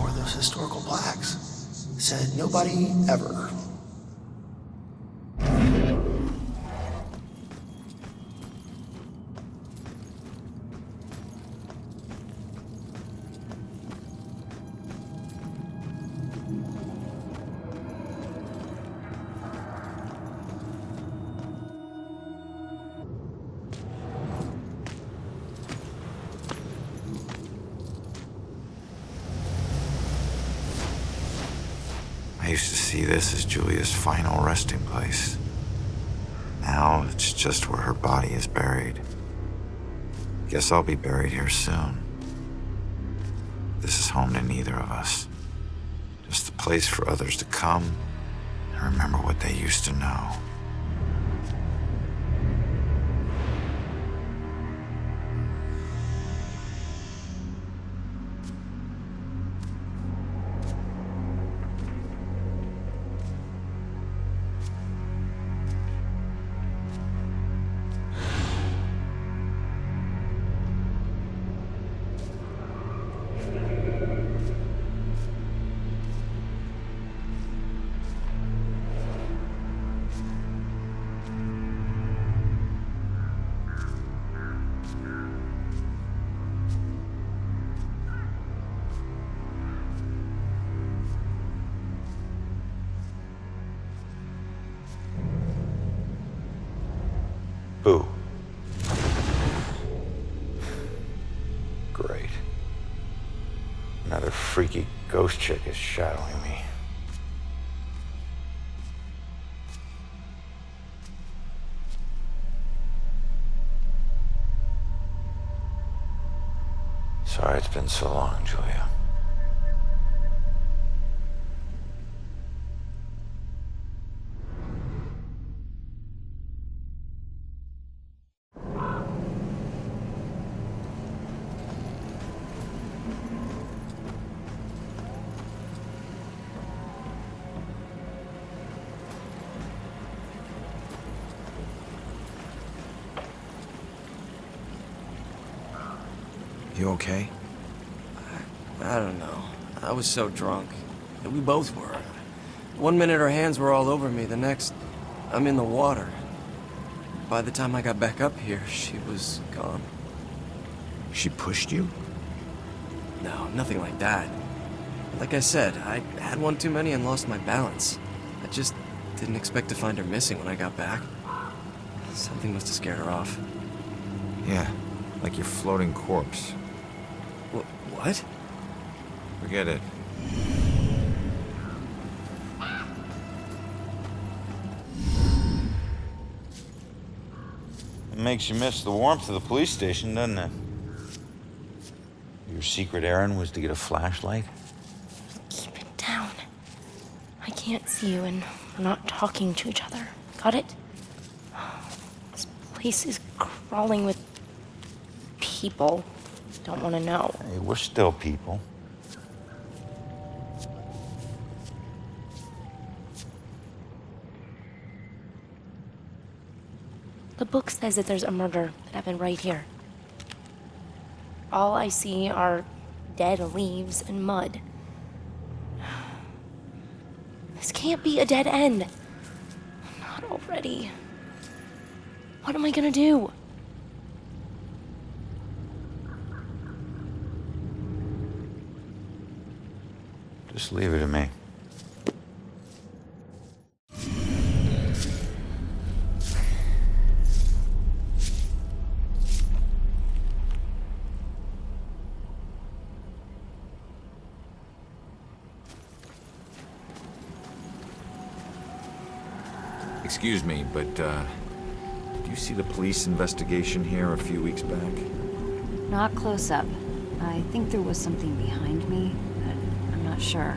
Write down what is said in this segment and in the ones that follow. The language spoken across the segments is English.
more of those historical plaques. Said nobody ever. I used to see this as Julia's final resting place. Now it's just where her body is buried. Guess I'll be buried here soon. This is home to neither of us. Just a place for others to come and remember what they used to know. Boo. Great. Another freaky ghost chick is shadowing me. Sorry it's been so long, Julia. You okay? I don't know. I was so drunk. We both were. One minute her hands were all over me, the next, I'm in the water. By the time I got back up here, she was gone. She pushed you? No, nothing like that. Like I said, I had one too many and lost my balance. I just didn't expect to find her missing when I got back. Something must have scared her off. Yeah, like your floating corpse. What? Forget it. It makes you miss the warmth of the police station, doesn't it? Your secret errand was to get a flashlight? Keep it down. I can't see you and we're not talking to each other. Got it? This place is crawling with people. Don't want to know. Hey, we're still people. The book says that there's a murder that happened right here. All I see are dead leaves and mud. This can't be a dead end. Not already. What am I gonna do? Just leave it to me. Excuse me, but, did you see the police investigation here a few weeks back? Not close up. I think there was something behind me, but I'm not sure.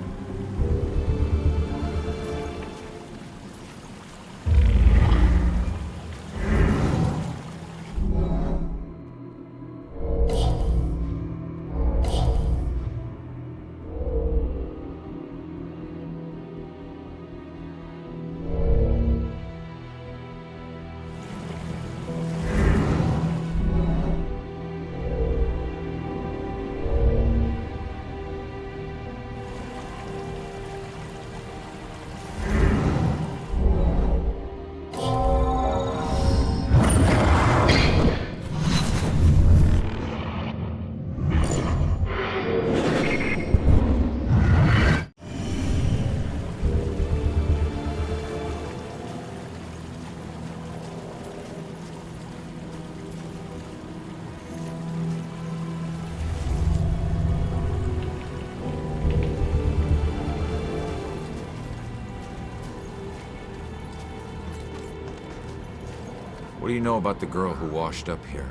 What do you know about the girl who washed up here?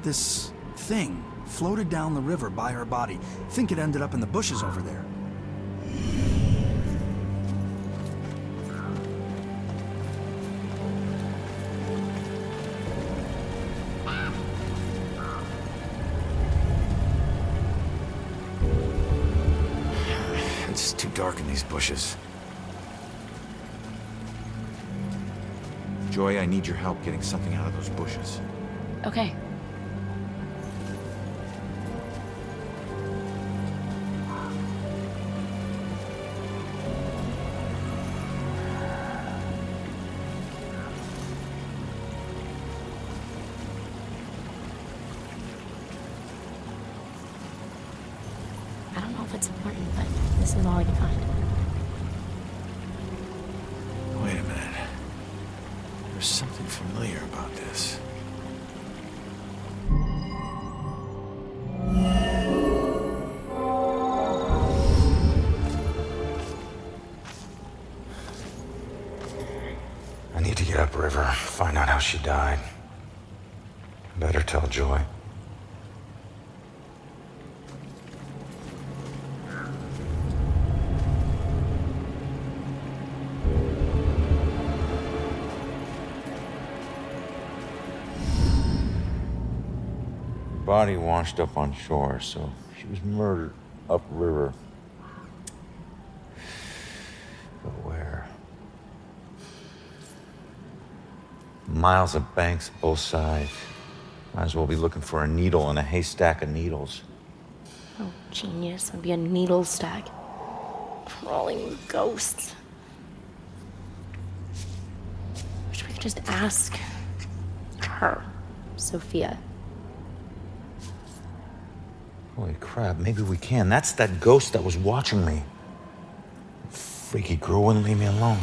This thing floated down the river by her body. Think it ended up in the bushes over there. It's too dark in these bushes. Joy, I need your help getting something out of those bushes. Okay. I don't know if it's important, but this is all I can find. Wait a minute. There's something familiar about this. I need to get upriver, find out how she died. Better tell Joy. Body washed up on shore, so she was murdered upriver. But where? Miles of banks both sides. Might as well be looking for a needle in a haystack of needles. Oh, genius. It'd be a needle stack. Crawling with ghosts. Wish we could just ask her, Sophia. Holy crap, maybe we can. That's that ghost that was watching me. Freaky girl wouldn't leave me alone.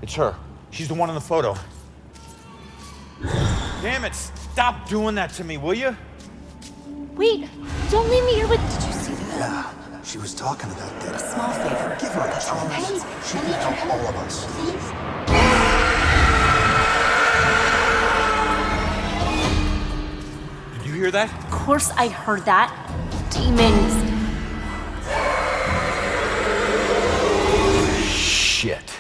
It's her. She's the one in the photo. Damn it, stop doing that to me, will you? Wait, don't leave me here with... Did you see that? Yeah, she was talking to that dead. Small favor. Give her a chance. She can help all of us. Did you hear that? Of course I heard that. Demons. Shit.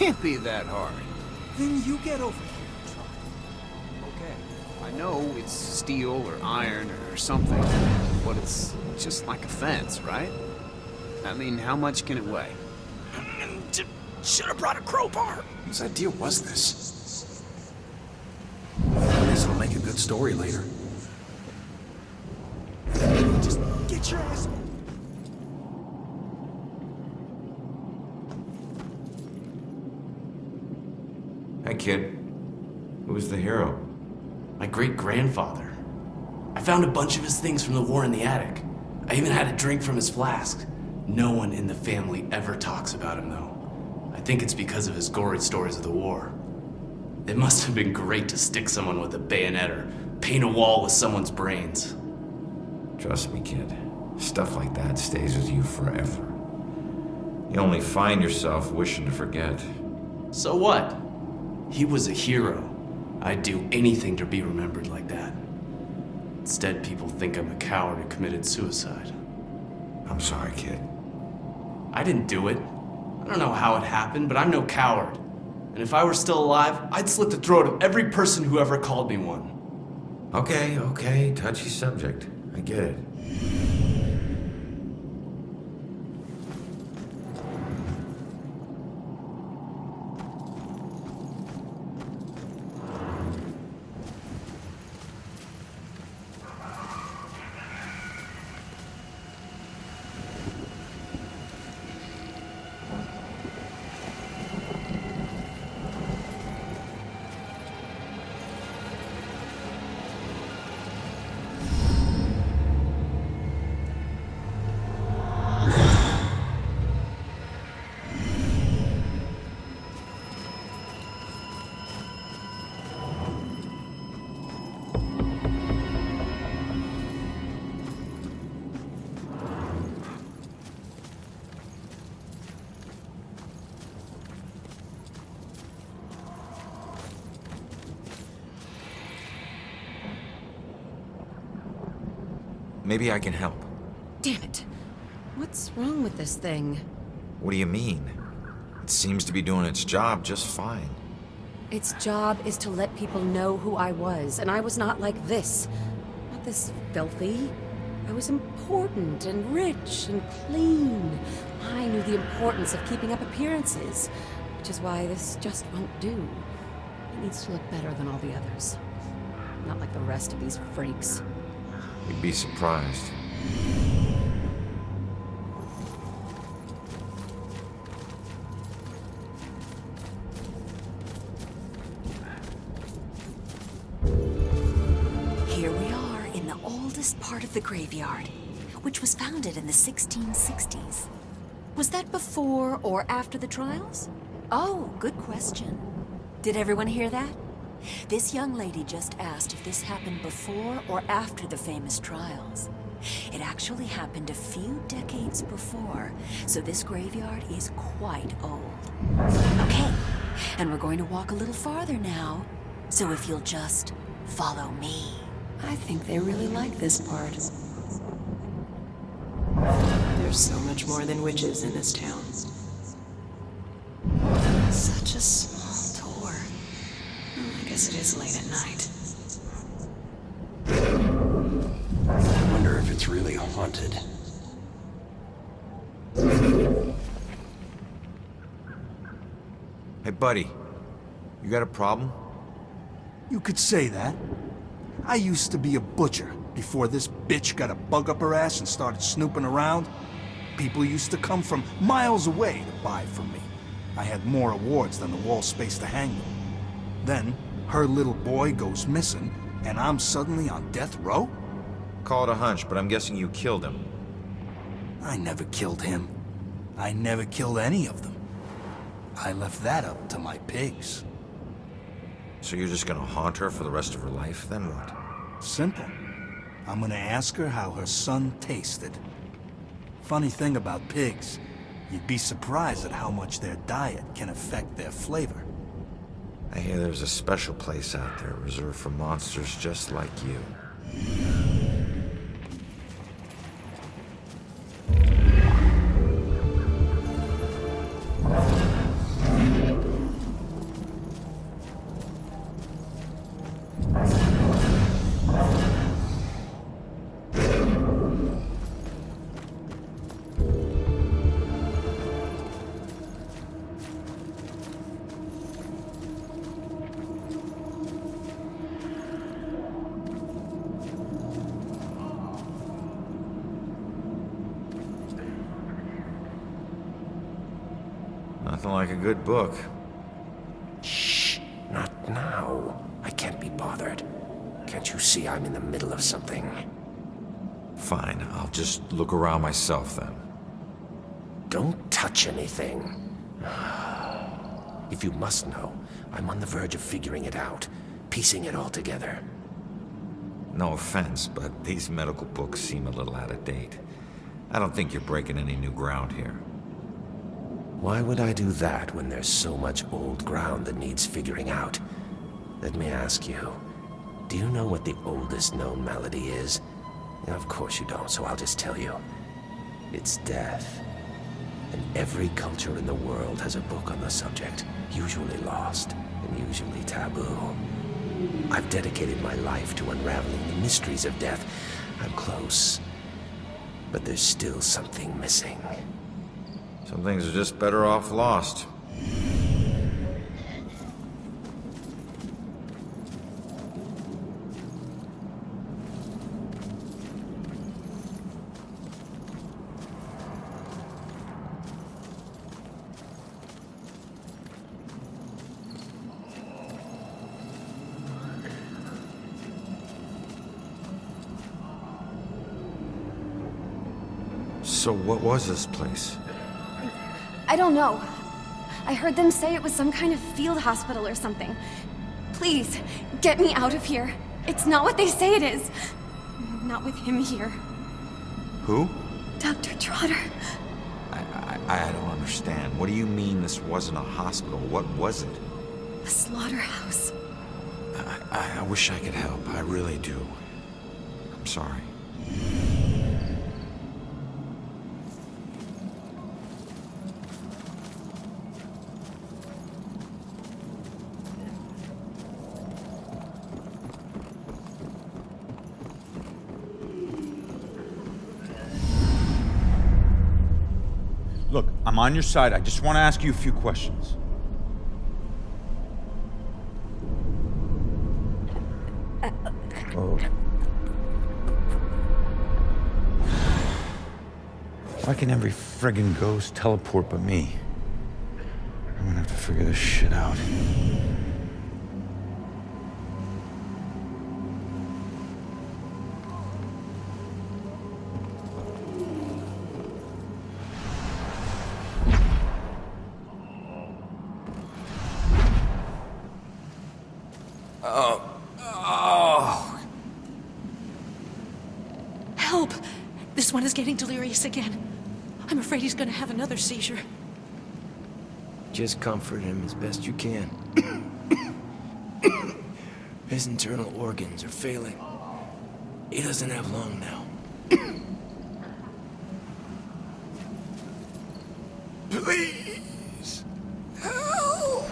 can't be that hard. Then you get over here. Okay, I know it's steel or iron or something, but it's just like a fence, right? I mean, how much can it weigh? Should have brought a crowbar. Whose idea was this? This will make a good story later. Just get your ass. Hey, kid. Who's the hero? My great-grandfather. I found a bunch of his things from the war in the attic. I even had a drink from his flask. No one in the family ever talks about him, though. I think it's because of his gory stories of the war. It must have been great to stick someone with a bayonet or paint a wall with someone's brains. Trust me, kid. Stuff like that stays with you forever. You only find yourself wishing to forget. So what? He was a hero. I'd do anything to be remembered like that. Instead, people think I'm a coward who committed suicide. I'm sorry, kid. I didn't do it. I don't know how it happened, but I'm no coward. And if I were still alive, I'd slit the throat of every person who ever called me one. Okay, touchy subject. I get it. Maybe I can help. Damn it. What's wrong with this thing? What do you mean? It seems to be doing its job just fine. Its job is to let people know who I was, and I was not like this. Not this filthy. I was important and rich and clean. I knew the importance of keeping up appearances, which is why this just won't do. It needs to look better than all the others. Not like the rest of these freaks. You'd be surprised. Here we are in the oldest part of the graveyard, which was founded in the 1660s. Was that before or after the trials? Oh, good question. Did everyone hear that? This young lady just asked if this happened before or after the famous trials. It actually happened a few decades before, so this graveyard is quite old. Okay, and we're going to walk a little farther now, so if you'll just follow me. I think they really like this part. There's so much more than witches in this town. Such a small door. I guess it is late at night. I wonder if it's really haunted. Hey, buddy. You got a problem? You could say that. I used to be a butcher before this bitch got a bug up her ass and started snooping around. People used to come from miles away to buy from me. I had more awards than the wall space to hang them. Then, her little boy goes missing, and I'm suddenly on death row? Call it a hunch, but I'm guessing you killed him. I never killed him. I never killed any of them. I left that up to my pigs. So you're just gonna haunt her for the rest of her life? Then what? Simple. I'm gonna ask her how her son tasted. Funny thing about pigs, you'd be surprised at how much their diet can affect their flavor. I hear there's a special place out there reserved for monsters just like you. nothing like a good book. Shh, not now. I can't be bothered. Can't you see I'm in the middle of something? Fine, I'll just look around myself then. Don't touch anything. If you must know, I'm on the verge of figuring it out, piecing it all together. No offense, but these medical books seem a little out of date. I don't think you're breaking any new ground here. Why would I do that when there's so much old ground that needs figuring out? Let me ask you, do you know what the oldest known malady is? Of course you don't, so I'll just tell you. It's death. And every culture in the world has a book on the subject, usually lost and usually taboo. I've dedicated my life to unraveling the mysteries of death. I'm close. But there's still something missing. Some things are just better off lost. So what was this place? I don't know. I heard them say it was some kind of field hospital or something. Please, get me out of here. It's not what they say it is. Not with him here. Who? Dr. Trotter. I don't understand. What do you mean this wasn't a hospital? What was it? A slaughterhouse. I wish I could help. I really do. I'm sorry. Look, I'm on your side. I just want to ask you a few questions. Oh. Why can every friggin' ghost teleport but me? I'm gonna have to figure this shit out. Help! This one is getting delirious again. I'm afraid he's gonna have another seizure. Just comfort him as best you can. His internal organs are failing. He doesn't have long now. Please! Help!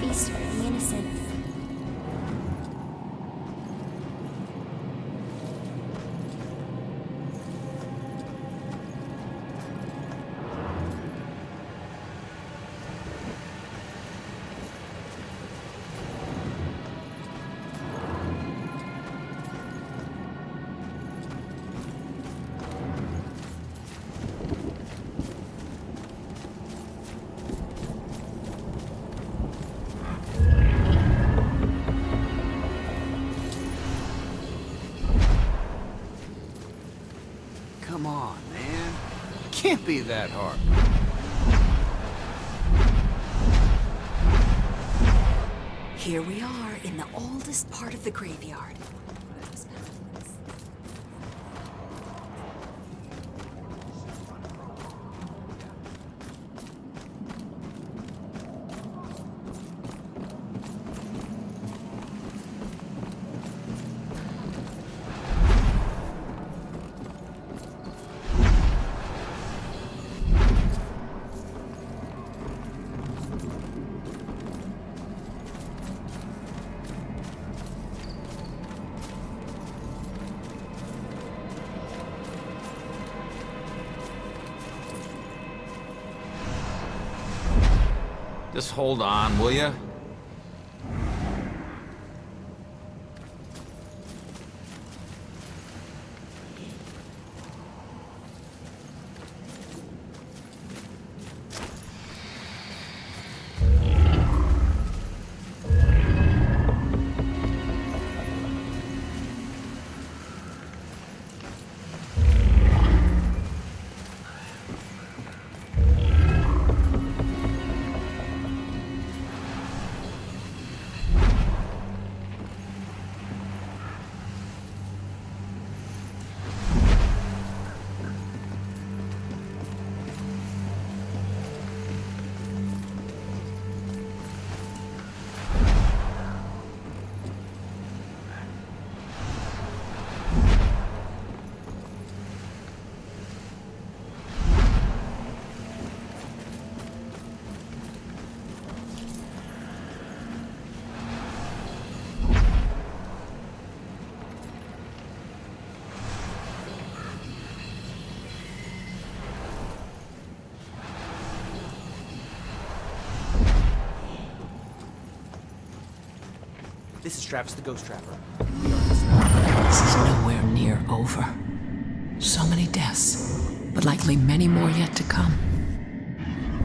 feast for the innocent. Come on, man. Can't be that hard. Here we are in the oldest part of the graveyard. Just hold on, will ya? This is Travis the Ghost Trapper. This is nowhere near over. So many deaths, but likely many more yet to come.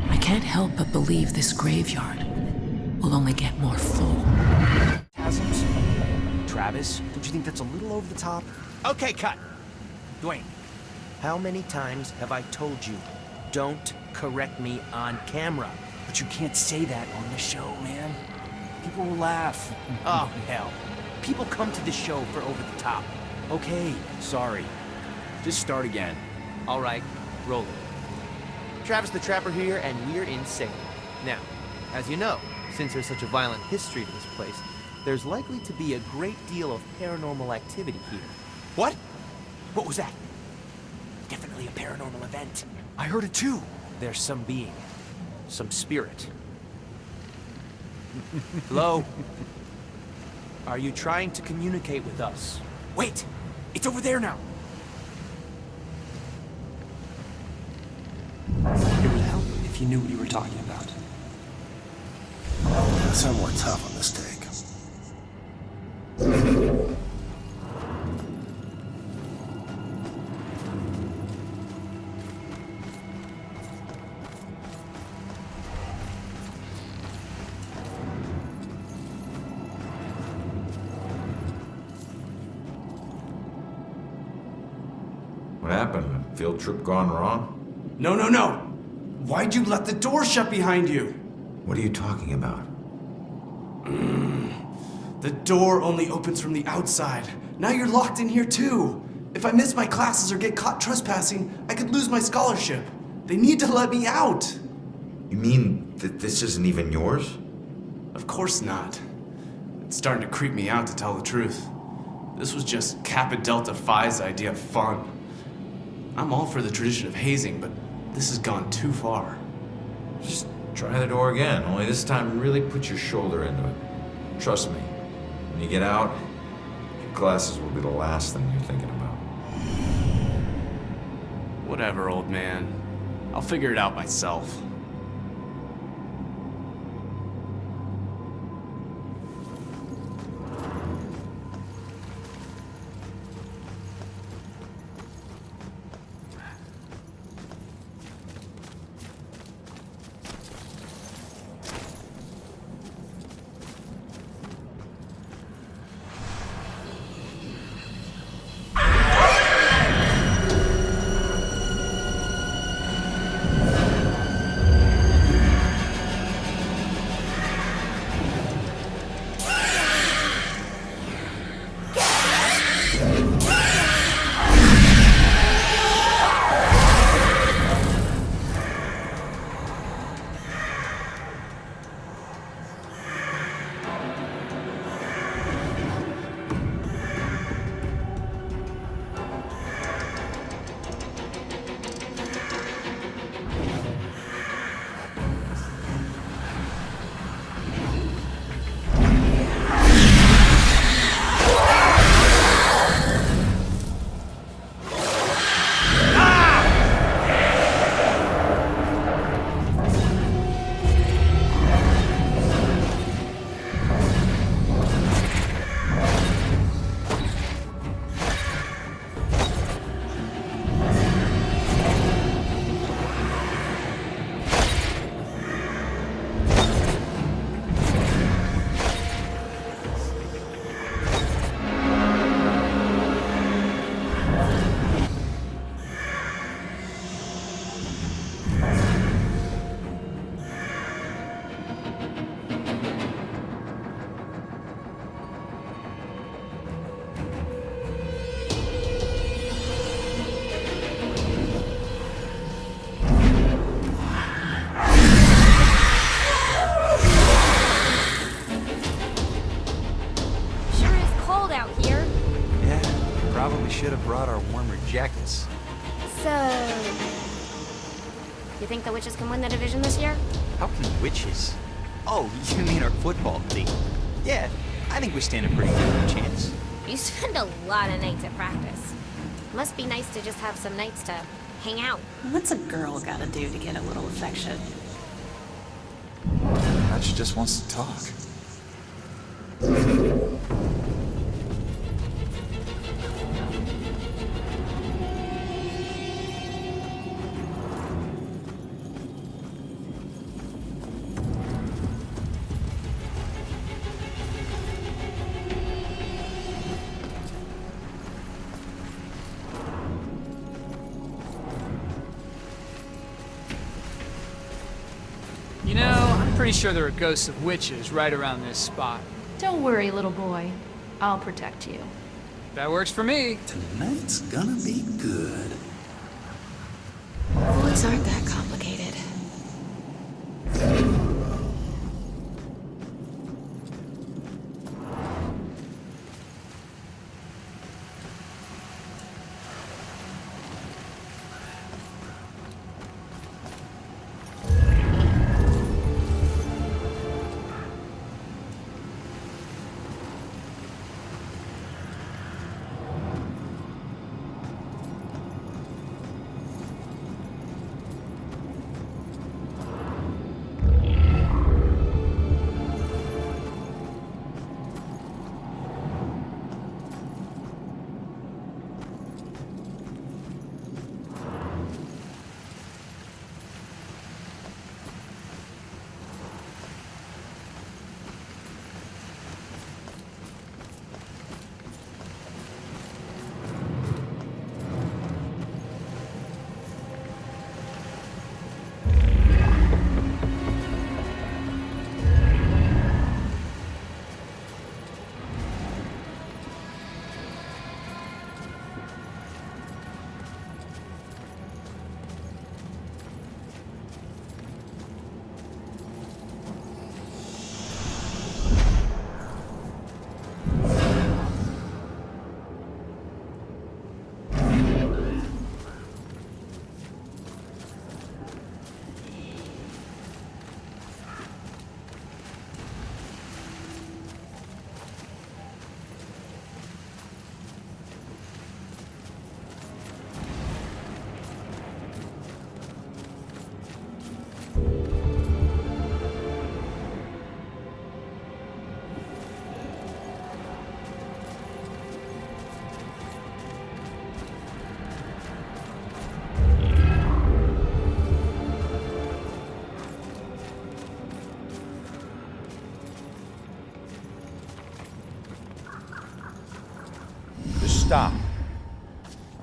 I can't help but believe this graveyard will only get more full. Chasms? Travis, don't you think that's a little over the top? Okay, cut! Dwayne, how many times have I told you, don't correct me on camera? But you can't say that on the show, man. People will laugh. Oh, hell. People come to this show for over the top. Okay, sorry. Just start again. All right, roll it. Travis the Trapper here, and we're insane. Now, as you know, since there's such a violent history to this place, there's likely to be a great deal of paranormal activity here. What? What was that? Definitely a paranormal event. I heard it too. There's some being, some spirit. Hello? Are you trying to communicate with us? Wait! It's over there now! It would help if you knew what you were talking about. Some more tough on this take. What happened? A field trip gone wrong? No, no, no! Why'd you let the door shut behind you? What are you talking about? The door only opens from the outside. Now you're locked in here too. If I miss my classes or get caught trespassing, I could lose my scholarship. They need to let me out. You mean that this isn't even yours? Of course not. It's starting to creep me out, to tell the truth. This was just Kappa Delta Phi's idea of fun. I'm all for the tradition of hazing, but this has gone too far. Just Try the door again, only this time really put your shoulder into it. Trust me, when you get out, your glasses will be the last thing you're thinking about. Whatever, old man. I'll figure it out myself. Should have brought our warmer jackets. So, you think the witches can win the division this year? How can witches? Oh, you mean our football team? Yeah, I think we stand a pretty good chance. You spend a lot of nights at practice. Must be nice to just have some nights to hang out. What's a girl gotta do to get a little affection? Now she just wants to talk. You know, I'm pretty sure there are ghosts of witches right around this spot. Don't worry, little boy. I'll protect you. That works for me. Tonight's gonna be good. Boys aren't that complicated.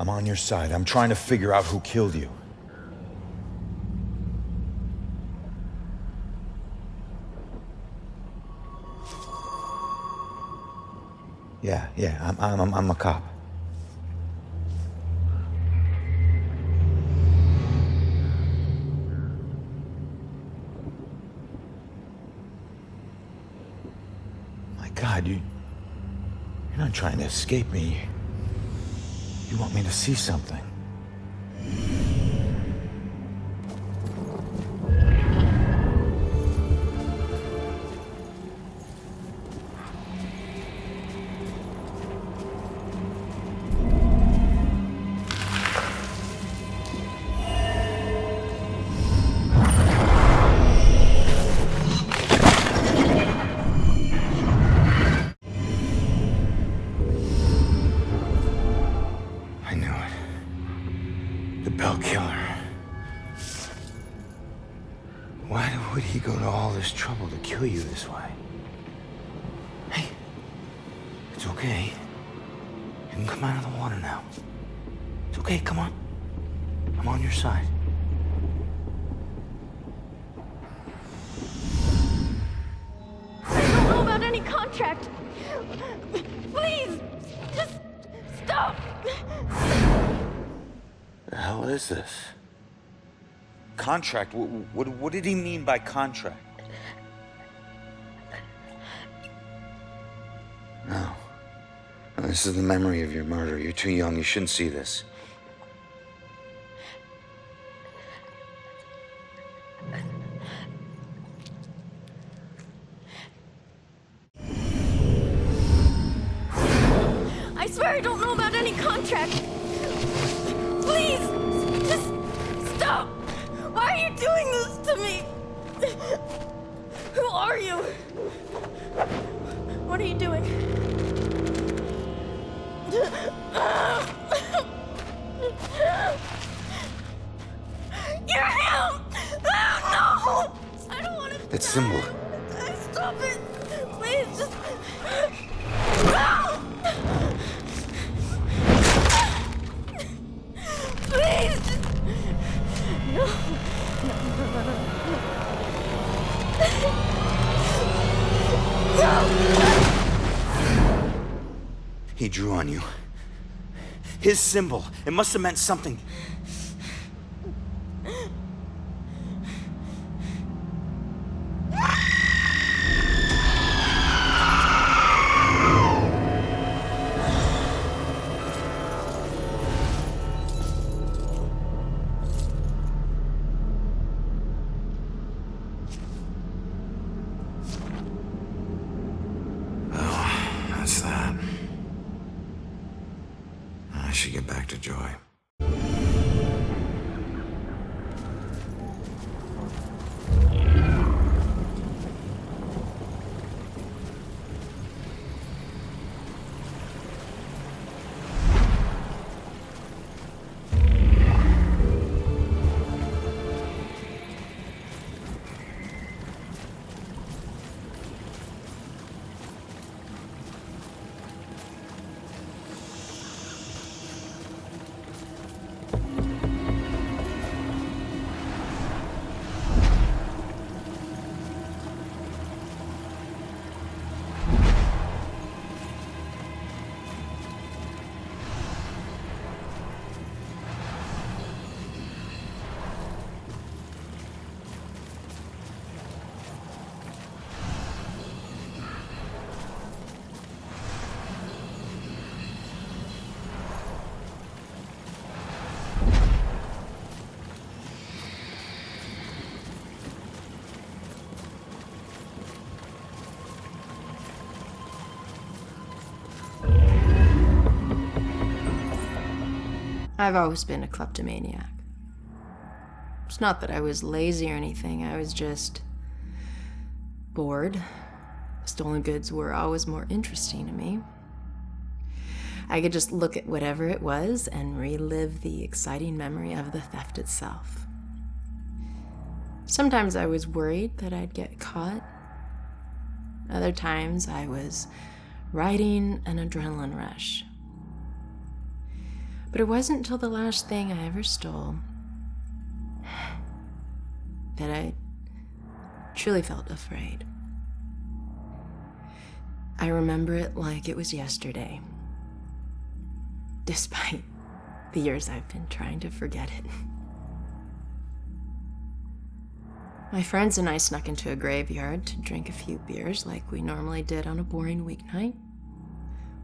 I'm on your side. I'm trying to figure out who killed you. Yeah, I'm a cop. My God, you're not trying to escape me. You want me to see something. I knew it. The Bell Killer. Why would he go to all this trouble to kill you this way? Hey, it's okay. You can come out of the water now. It's okay, come on. I'm on your side. I don't know about any contract. Please, just stop. The hell is this? Contract? What did he mean by contract? No. No, this is the memory of your murder. You're too young. You shouldn't see this. I swear I don't know about any contract. Please, just stop. Why are you doing this to me? Who are you? What are you doing? You're him! Oh, no! I don't want to. That symbol. Stop it! Please, just. No! Please! Just... No. No. He drew on you. His symbol. It must have meant something. That's that. I should get back to Joy. I've always been a kleptomaniac. It's not that I was lazy or anything, I was just bored. Stolen goods were always more interesting to me. I could just look at whatever it was and relive the exciting memory of the theft itself. Sometimes I was worried that I'd get caught. Other times I was riding an adrenaline rush. But it wasn't until the last thing I ever stole that I truly felt afraid. I remember it like it was yesterday, despite the years I've been trying to forget it. My friends and I snuck into a graveyard to drink a few beers like we normally did on a boring weeknight.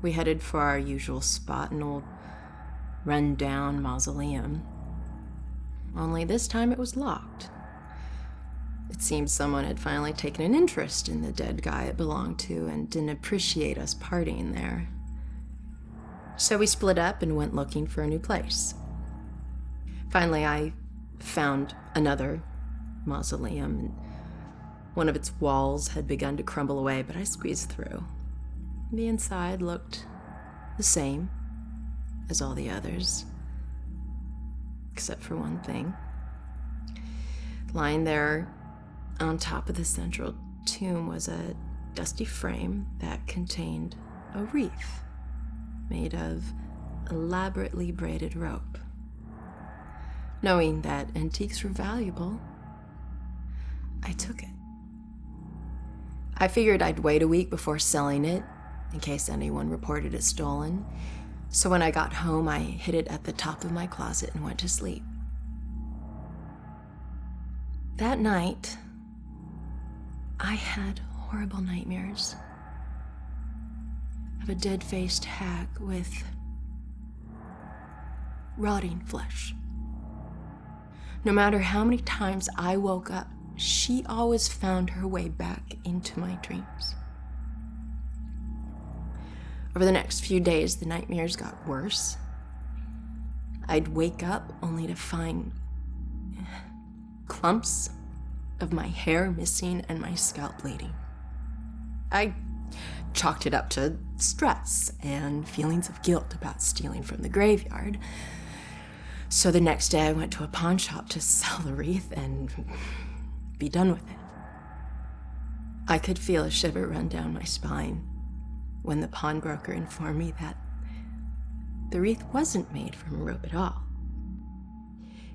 We headed for our usual spot, an old run-down mausoleum. Only this time it was locked. It seemed someone had finally taken an interest in the dead guy it belonged to and didn't appreciate us partying there. So we split up and went looking for a new place. Finally, I found another mausoleum, and one of its walls had begun to crumble away, but I squeezed through. The inside looked the same as all the others, except for one thing. Lying there on top of the central tomb was a dusty frame that contained a wreath made of elaborately braided rope. Knowing that antiques were valuable, I took it. I figured I'd wait a week before selling it, in case anyone reported it stolen. So when I got home, I hid it at the top of my closet and went to sleep. That night, I had horrible nightmares of a dead-faced hag with rotting flesh. No matter how many times I woke up, she always found her way back into my dreams. Over the next few days, the nightmares got worse. I'd wake up only to find clumps of my hair missing and my scalp bleeding. I chalked it up to stress and feelings of guilt about stealing from the graveyard. So the next day I went to a pawn shop to sell the wreath and be done with it. I could feel a shiver run down my spine when the pawnbroker informed me that the wreath wasn't made from rope at all.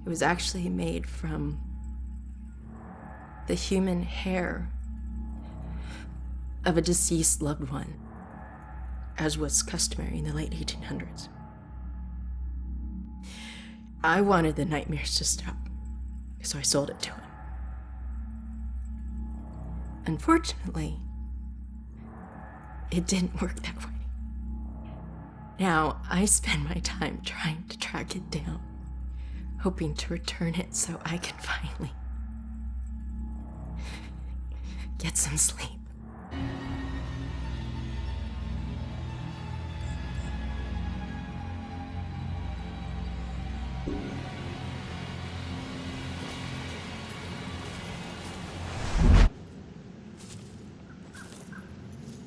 It was actually made from the human hair of a deceased loved one, as was customary in the late 1800s. I wanted the nightmares to stop, so I sold it to him. Unfortunately, it didn't work that way. Now, I spend my time trying to track it down, hoping to return it so I can finally get some sleep.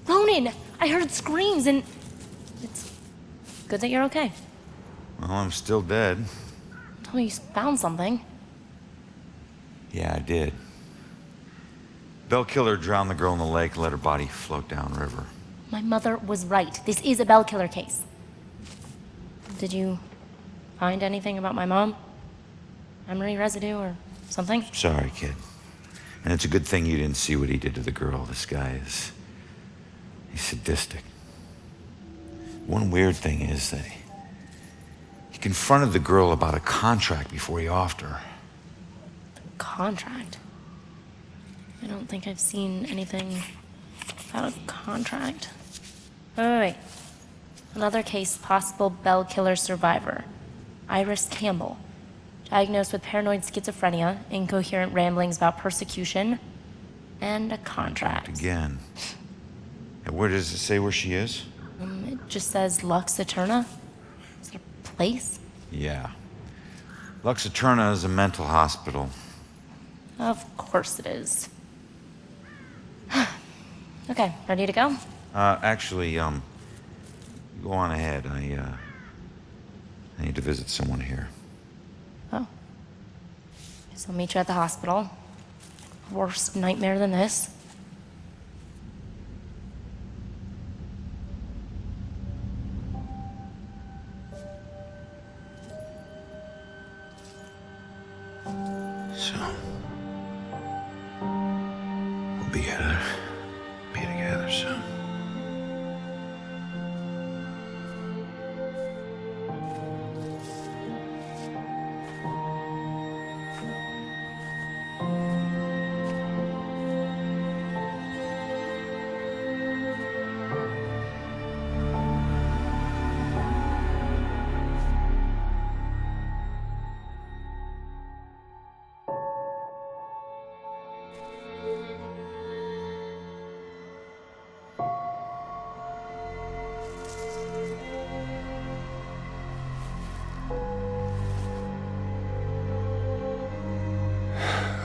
Ronan, I heard screams and it's good that you're okay. Well, I'm still dead. Oh, you found something. Yeah, I did. Bell killer drowned the girl in the lake and let her body float downriver. My mother was right. This is a Bell killer case. Did you find anything about my mom? Memory residue or something? Sorry, kid. And it's a good thing you didn't see what he did to the girl. This guy he's sadistic. One weird thing is that he confronted the girl about a contract before he offed her. Contract? I don't think I've seen anything about a contract. Wait. Another case, possible Bell killer survivor. Iris Campbell. Diagnosed with paranoid schizophrenia, incoherent ramblings about persecution, and a contract. Again. And where does it say where she is? It just says Lux Eterna. Is it a place? Yeah. Lux Eterna is a mental hospital. Of course it is. Okay, ready to go? Actually, go on ahead. I need to visit someone here. Oh. Guess I'll meet you at the hospital. Worse nightmare than this. soon. We'll be together soon.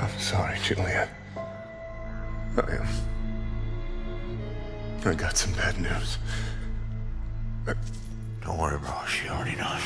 I'm sorry, Julia. I got some bad news. Don't worry, bro. She already knows.